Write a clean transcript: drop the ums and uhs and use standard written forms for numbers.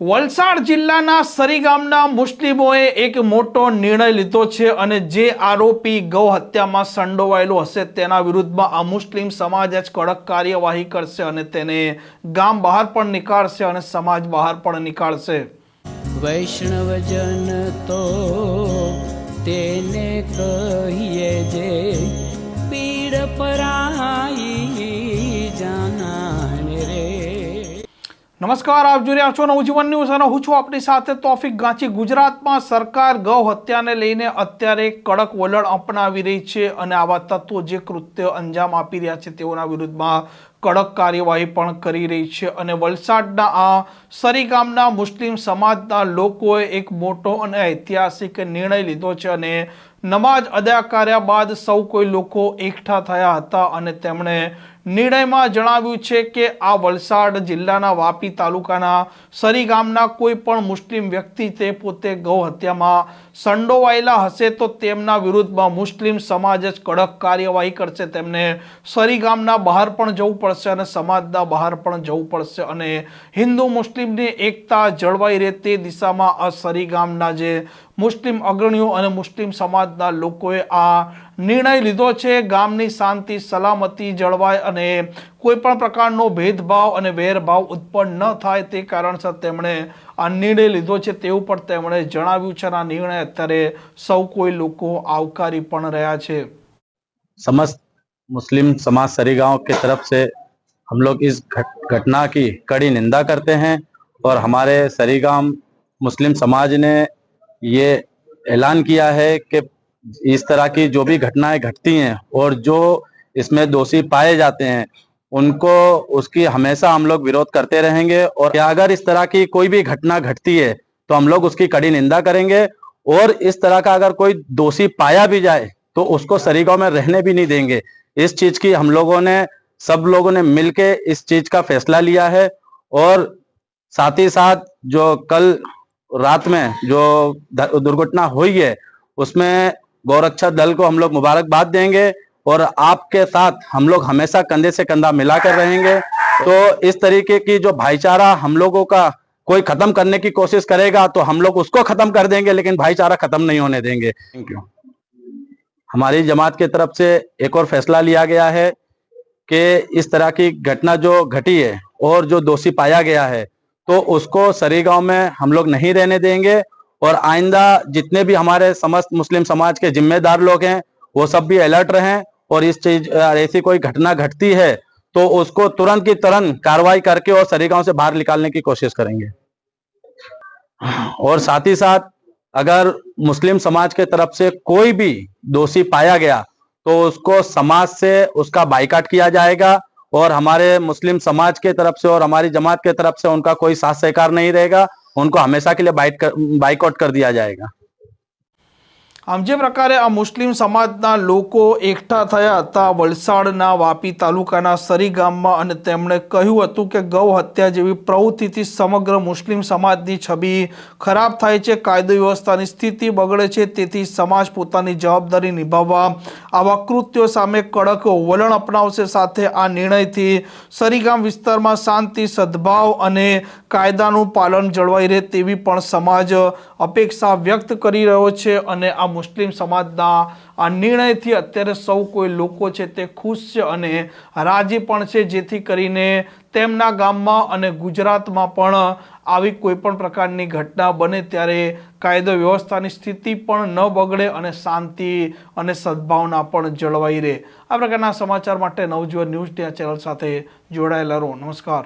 વલસાડ જિલ્લાના સરી ગામના મુસ્લિમોએ એક મોટો નિર્ણય લીધો છે અને જે આરોપી ગૌ હત્યામાં સંડોવાયેલો હશે તેના વિરુદ્ધમાં આ મુસ્લિમ સમાજ જ કડક કાર્યવાહી કરશે અને તેને ગામ બહાર પણ નીકાળશે અને સમાજ બહાર પણ નીકાળશે। વૈષ્ણવજન તો તેને કહીએ જે પીડ પરાઈ જાનાને રે। નમસ્કાર, આપ જોઈ રહ્યા છો નવજીવન ન્યૂઝ અને હું છું આપની સાથે તોફિક ગાંચી। ગુજરાતમાં સરકાર ગૌ હત્યાને લઈને અત્યારે કડક વલણ અપનાવી રહી છે અને આવા તત્વો જે કૃત્ય અંજામ આપી રહ્યા છે તેઓના વિરુદ્ધમાં કડક કાર્યવાહી પણ કરી રહી છે અને વલસાડના આ સરી ગામના મુસ્લિમ સમાજના લોકોએ એક મોટો અને ઐતિહાસિક નિર્ણય લીધો છે અને નમાઝ અદા કર્યા બાદ સૌ કોઈ લોકો એકઠા થયા હતા અને તેમણે નિર્ણયમાં જણાવ્યું છે કે આ વલસાડ જિલ્લાના વાપી તાલુકાના સરી ગામના કોઈ પણ મુસ્લિમ વ્યક્તિ તે પોતે ગૌ હત્યામાં સંડોવાયેલા હશે તો તેમના વિરુદ્ધમાં મુસ્લિમ સમાજ જ કડક કાર્યવાહી કરશે। તેમને સરી ગામના બહાર પણ જવું પડશે અને સમાજના બહાર પણ જવું પડશે અને હિન્દુ મુસ્લિમની એકતા જળવાઈ રહે તે દિશામાં આ સરી ગામના જે મુસ્લિમ અગ્રણીઓ અને મુસ્લિમ સમાજના લોકોએ આ નિર્ણય લીધો છે। ગામની શાંતિ સલામતી જળવાય અને કોઈ પણ પ્રકારનો ભેદભાવ અને વેરભાવ ઉત્પન્ન ન થાય તે કારણસર તેમણે આ નિર્ણય લીધો છે તેવું પણ તેમણે જણાવ્યું છે। આ નિર્ણય અત્યારે સૌ કોઈ લોકો આવકારી પણ રહ્યા છે। समस्त मुस्लिम समाज सरी गांव की तरफ से हम लोग इस घटना की कड़ी निंदा करते हैं और हमारे सरी गांव मुस्लिम समाज ने ये ऐलान किया है कि इस तरह की जो भी घटनाएं घटती हैं और जो इसमें दोषी पाए जाते हैं उनको उसकी हमेशा हम लोग विरोध करते रहेंगे और अगर इस तरह की कोई भी घटना घटती है तो हम लोग उसकी कड़ी निंदा करेंगे और इस तरह का अगर कोई दोषी पाया भी जाए तो उसको सरी गांव में रहने भी नहीं देंगे। इस चीज की हम लोगों ने सब लोगों ने मिलके इस चीज का फैसला लिया है और साथ ही साथ जो कल रात में जो दुर्घटना हुई है उसमें गौरक्षा दल को हम लोग मुबारकबाद देंगे और आपके साथ हम लोग हमेशा कंधे से कंधा मिलाकर रहेंगे। तो इस तरीके की जो भाईचारा हम लोगों का कोई खत्म करने की कोशिश करेगा तो हम लोग उसको खत्म कर देंगे लेकिन भाईचारा खत्म नहीं होने देंगे। Thank you. हमारी जमात की तरफ से एक और फैसला लिया गया है कि इस तरह की घटना जो घटी है और जो दोषी पाया गया है तो उसको सरी गांव में हम लोग नहीं रहने देंगे और आइंदा जितने भी हमारे समस्त मुस्लिम समाज के जिम्मेदार लोग हैं वो सब भी अलर्ट रहें और इस चीज ऐसी कोई घटना घटती है तो उसको तुरंत की तुरंत कार्रवाई करके और सरी गांव से बाहर निकालने की कोशिश करेंगे। और साथ ही साथ अगर मुस्लिम समाज के तरफ से कोई भी दोषी पाया गया तो उसको समाज से उसका बाइकाट किया जाएगा और हमारे मुस्लिम समाज के तरफ से और हमारी जमात के तरफ से उनका कोई साथ सहकार नहीं रहेगा। उनको हमेशा के लिए बाइकआउट कर दिया जाएगा। આમ જે પ્રકારે આ મુસ્લિમ સમાજના લોકો એકઠા થયા હતા વલસાડના વાપી તાલુકાના સરી ગામમાં અને તેમણે કહ્યું હતું કે ગૌ હત્યા જેવી પ્રવૃત્તિથી સમગ્ર મુસ્લિમ સમાજની છબી ખરાબ થાય છે, કાયદો વ્યવસ્થાની સ્થિતિ બગડે છે, તેથી સમાજ પોતાની જવાબદારી નિભાવવા આવા કૃત્યો સામે કડક વલણ અપનાવશે। સાથે આ નિર્ણયથી સરી ગામ વિસ્તારમાં શાંતિ સદભાવ અને કાયદાનું પાલન જળવાઈ રહે તેવી પણ સમાજ અપેક્ષા વ્યક્ત કરી રહ્યો છે અને આ મુસ્લિમ સમાજના આ નિર્ણયથી અત્યારે સૌ કોઈ લોકો છે તે ખુશ છે અને રાજી પણ છે, જેથી કરીને તેમના ગામમાં અને ગુજરાતમાં પણ આવી કોઈ પણ પ્રકારની ઘટના બને ત્યારે કાયદો વ્યવસ્થાની સ્થિતિ પણ ન બગડે અને શાંતિ અને સદભાવના પણ જળવાઈ રહે। આ પ્રકારના સમાચાર માટે નવજીવન ન્યૂઝ ચેનલ સાથે જોડાયેલા રહો। નમસ્કાર।